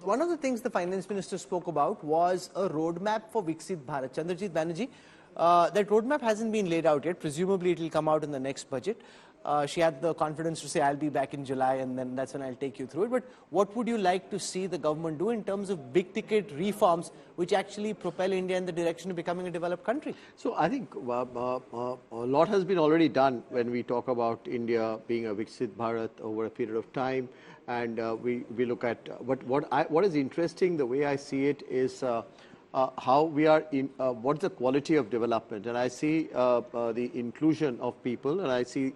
one of the things the Finance Minister spoke about was a roadmap for Viksit Bharat. Chandrajit Banerjee, that roadmap hasn't been laid out yet. Presumably it will come out in the next budget. She had the confidence to say, I'll be back in July and then that's when I'll take you through it. But what would you like to see the government do in terms of big ticket reforms which actually propel India in the direction of becoming a developed country? So I think a lot has been already done when we talk about India being a Viksit Bharat over a period of time. And we look at what is interesting, the way I see it is how we are in, what's the quality of development, and I see the inclusion of people, and I see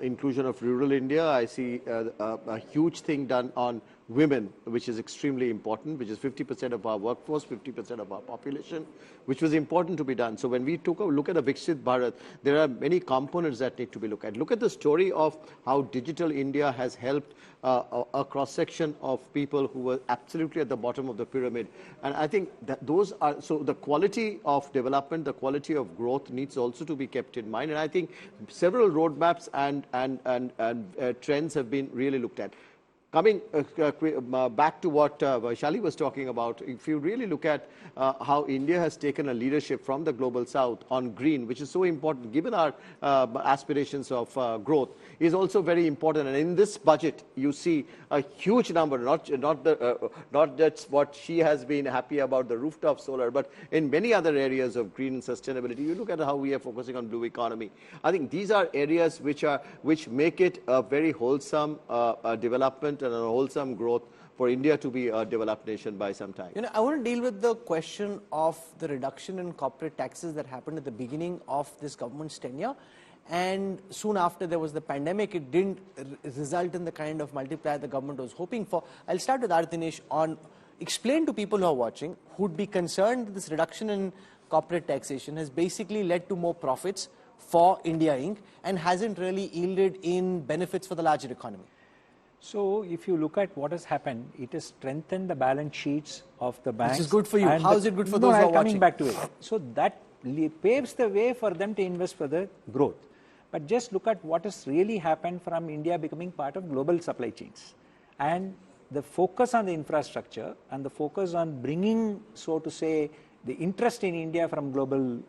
inclusion of rural India. I see a huge thing done on women, which is extremely important, which is 50% of our workforce, 50% of our population, which was important to be done. So when we took a look at a Viksit Bharat, there are many components that need to be looked at. Look at the story of how digital India has helped a cross-section of people who were absolutely at the bottom of the pyramid. And I think that those are, so the quality of development, the quality of growth needs also to be kept in mind. And I think several roadmaps and trends have been really looked at. Coming back to what Vaishali was talking about, if you really look at how India has taken a leadership from the global south on green, which is so important given our aspirations of growth, is also very important. And in this budget, you see a huge number, not just what she has been happy about, the rooftop solar, but in many other areas of green and sustainability. You look at how we are focusing on blue economy. I think these are areas which make it a very wholesome development and a wholesome growth for India to be a developed nation by some time. You know, I want to deal with the question of the reduction in corporate taxes that happened at the beginning of this government's tenure. And soon after there was the pandemic, it didn't result in the kind of multiplier the government was hoping for. I'll start with Dinesh on, explain to people who are watching, who'd be concerned that this reduction in corporate taxation has basically led to more profits for India Inc. and hasn't really yielded in benefits for the larger economy. So, if you look at what has happened, it has strengthened the balance sheets of the banks. Which is good for you. How is it good for those who are watching? Coming back to it. So, that paves the way for them to invest for the growth. But just look at what has really happened from India becoming part of global supply chains. And the focus on the infrastructure and the focus on bringing, so to say, the interest in India from global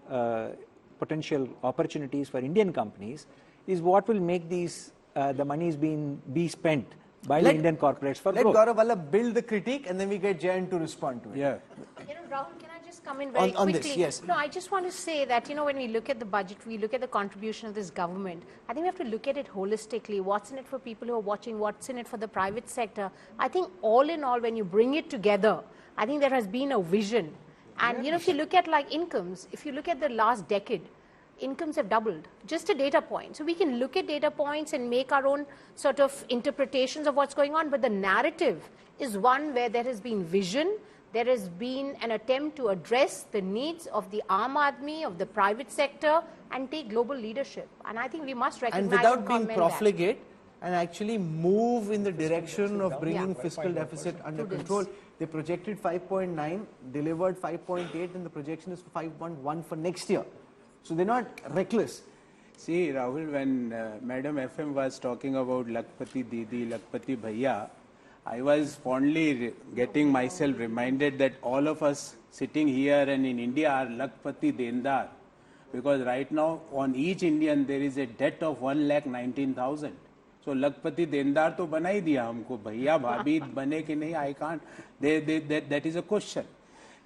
potential opportunities for Indian companies is what will make these the monies be spent by the Indian corporates for growth. Let Gaurav Vallabh build the critique and then we get Jayan to respond to it. Yeah. You know, Rahul, can I just come in very quickly? On this, yes. No, I just want to say that, you know, when we look at the budget, we look at the contribution of this government. I think we have to look at it holistically. What's in it for people who are watching? What's in it for the private sector? I think all in all, when you bring it together, I think there has been a vision. And, you know, if you look at like incomes, if you look at the last decade, incomes have doubled. Just a data point. So we can look at data points and make our own sort of interpretations of what's going on. But the narrative is one where there has been vision. There has been an attempt to address the needs of the Aam Aadmi, of the private sector, and take global leadership. And I think we must recognize and without being profligate and actually move in the direction of bringing fiscal deficit under control. They projected 5.9, delivered 5.8, and the projection is 5.1 for next year. So they're not reckless. See, Rahul, when Madam FM was talking about Lakpati Didi, Lakpati Bhaiya, I was fondly getting myself reminded that all of us sitting here and in India are Lakpati Dendar. Because right now, on each Indian, there is a debt of 1,19,000. So Lakpati Dendar to bana hi diya humko. Bhaiya, bhabhi bane ki nahi, I can't. That is a question.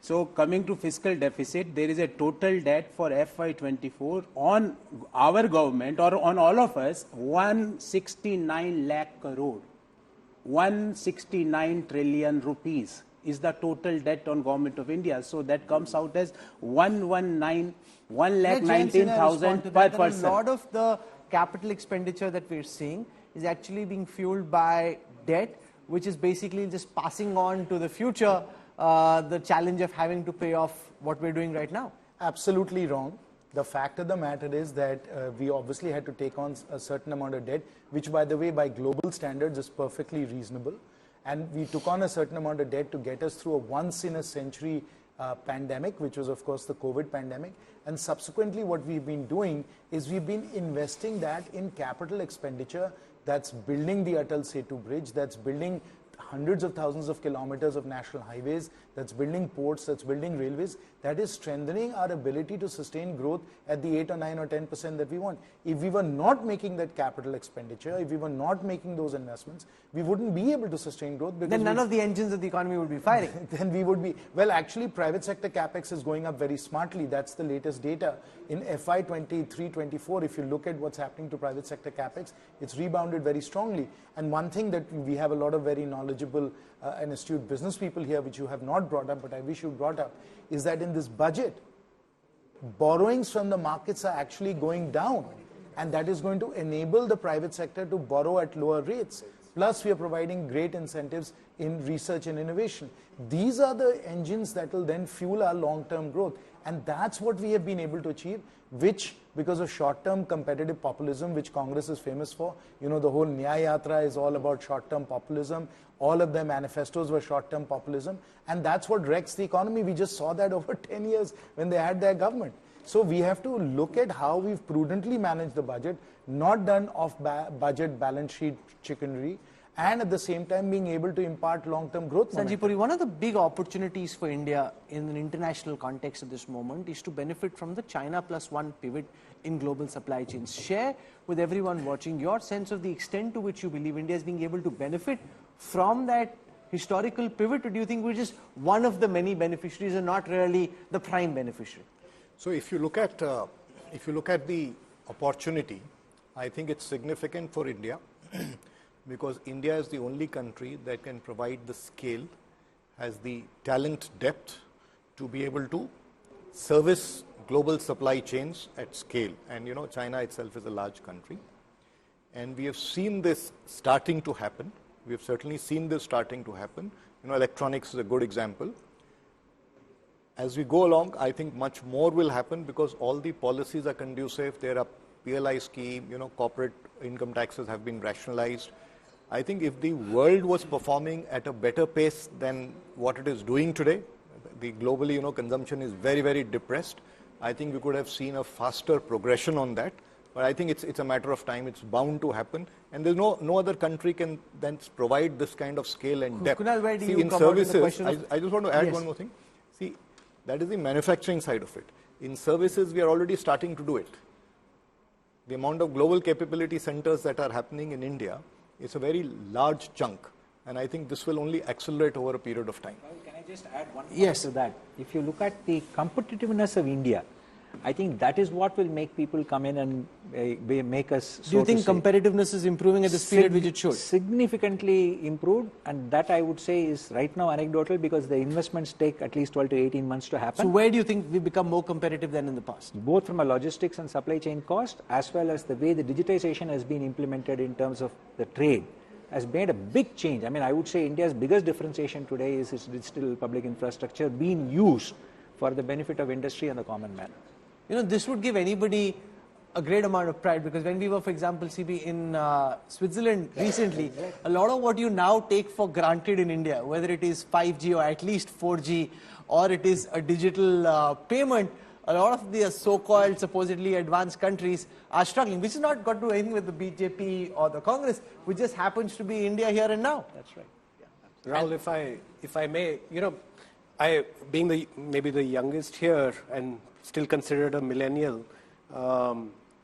So coming to fiscal deficit, there is a total debt for FY24 on our government or on all of us, 169 lakh crore. 169 trillion rupees is the total debt on government of India. So that comes out as 1,19,000 per person. A lot of the capital expenditure that we're seeing is actually being fueled by debt, which is basically just passing on to the future the challenge of having to pay off what we're doing right now. Absolutely wrong. The fact of the matter is that we obviously had to take on a certain amount of debt, which, by the way, by global standards is perfectly reasonable. And we took on a certain amount of debt to get us through a once-in-a-century pandemic, which was, of course, the COVID pandemic. And subsequently, what we've been doing is we've been investing that in capital expenditure that's building the Atal Setu bridge, that's building hundreds of thousands of kilometers of national highways, that's building ports, that's building railways, that is strengthening our ability to sustain growth at the 8 or 9 or 10% that we want. If we were not making that capital expenditure, if we were not making those investments, we wouldn't be able to sustain growth. Because then none of the engines of the economy would be firing. Then we would be, well, actually private sector capex is going up very smartly. That's the latest data. In FY 23-24, if you look at what's happening to private sector capex, it's rebounded very strongly. And one thing that we have a lot of very knowledgeable and astute business people here, which you have not brought up, but I wish you brought up, is that in this budget, borrowings from the markets are actually going down. And that is going to enable the private sector to borrow at lower rates. Plus, we are providing great incentives in research and innovation. These are the engines that will then fuel our long-term growth. And that's what we have been able to achieve, which, because of short-term competitive populism, which Congress is famous for, you know, the whole Nyaya Yatra is all about short-term populism. All of their manifestos were short-term populism. And that's what wrecks the economy. We just saw that over 10 years when they had their government. So we have to look at how we've prudently managed the budget, not done off-budget balance sheet chickenry, and at the same time being able to impart long-term growth. Sanjeev Puri, one of the big opportunities for India in an international context at this moment is to benefit from the China plus one pivot in global supply chains. Share with everyone watching your sense of the extent to which you believe India is being able to benefit from that historical pivot, or do you think we're just one of the many beneficiaries and not really the prime beneficiary? So if you look at the opportunity, I think it's significant for India because India is the only country that can provide the scale, has the talent depth to be able to service global supply chains at scale. And you know, China itself is a large country. And we have seen this starting to happen. We have certainly seen this starting to happen. You know, electronics is a good example. As we go along, I think much more will happen because all the policies are conducive. There are PLI scheme, you know, corporate income taxes have been rationalized. I think if the world was performing at a better pace than what it is doing today, the globally, you know, consumption is very, very depressed. I think we could have seen a faster progression on that. But I think it's a matter of time. It's bound to happen. And there's no other country can then provide this kind of scale and depth. Kunal, where do you in come services, out with the question I just want to add one more thing. See, that is the manufacturing side of it. In services, we are already starting to do it. The amount of global capability centers that are happening in India is a very large chunk. And I think this will only accelerate over a period of time. Well, can I just add one point to that? If you look at the competitiveness of India, I think that is what will make people come in and make us. Do you think competitiveness is improving at the speed at which it should? Significantly improved, and that I would say is right now anecdotal because the investments take at least 12 to 18 months to happen. So where do you think we become more competitive than in the past? Both from a logistics and supply chain cost, as well as the way the digitization has been implemented in terms of the trade, has made a big change. I mean, I would say India's biggest differentiation today is its digital public infrastructure being used for the benefit of industry and the common man. You know, this would give anybody a great amount of pride because when we were, for example, CB, in Switzerland recently, a lot of what you now take for granted in India, whether it is 5G or at least 4G, or it is a digital payment, a lot of the so-called supposedly advanced countries are struggling, which has not got to do anything with the BJP or the Congress, which just happens to be India here and now. That's right. Yeah. Rahul, if I may, you know, I being maybe the youngest here and still considered a millennial,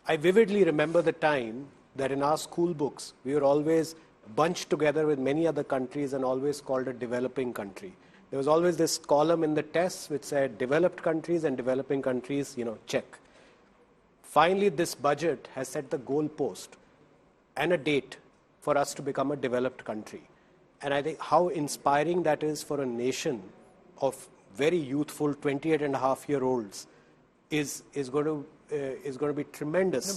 I vividly remember the time that in our school books, we were always bunched together with many other countries and always called a developing country. There was always this column in the tests which said developed countries and developing countries, you know, check. Finally, this budget has set the goal post and a date for us to become a developed country. And I think how inspiring that is for a nation of very youthful 28-and-a-half-year-olds is going to be tremendous.